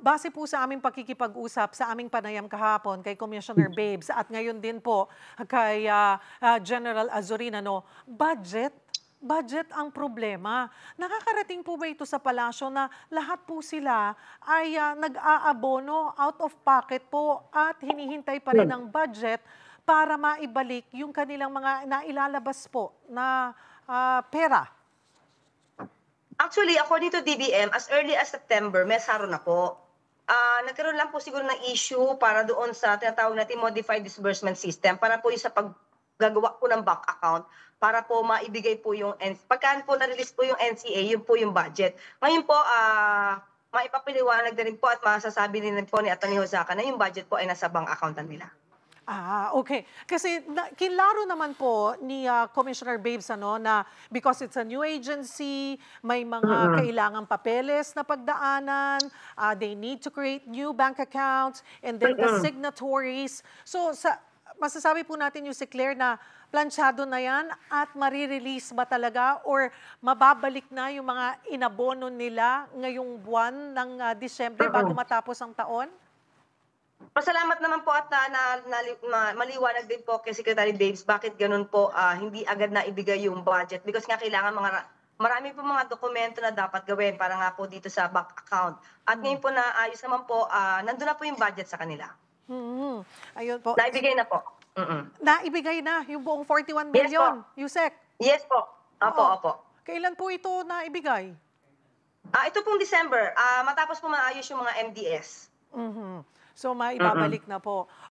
base po sa aming pakikipag-usap sa aming panayam kahapon kay Commissioner Babes at ngayon din po kay General Azurin, budget ang problema. Nakakarating po ba ito sa palasyo na lahat po sila ay nag-aabono out of pocket po at hinihintay pa rin ang budget para maibalik yung kanilang mga nailalabas po na pera? Actually, according to DBM, as early as September, may saro na po. Nagkaroon lang po siguro ng issue para doon sa tinatawag natin modified disbursement system para po yung sa paggagawa po ng bank account para po maibigay po yung pagkaan po na-release po yung NCA, yun po yung budget. Ngayon po, maipapaliwanag na rin po at masasabi din po ni Atty. Hosaka na yung budget po ay nasa bank account na nila. Okay. Kasi kinlaro naman po ni Commissioner Babes na because it's a new agency, may mga kailangang papeles na pagdaanan, they need to create new bank accounts, and then the signatories. So masasabi po natin yung si Claire na planchado na yan at marirelease ba talaga or mababalik na yung mga inabono nila ngayong buwan ng Disyembre bago matapos ang taon? Pasalamat naman po at maliwanag din po kay Secretary Babes bakit ganun po hindi agad na ibigay yung budget because nga kailangan marami po mga dokumento na dapat gawin para nga po dito sa bank account. At ngayon po naayos naman po, nandun na po yung budget sa kanila. Ayun po. Naibigay na po. Naibigay na yung buong 41 million, Yusek? Yes po. Opo. Kailan po ito naibigay? Ito pong December, matapos po maayos yung mga MDS. So maibabalik na po.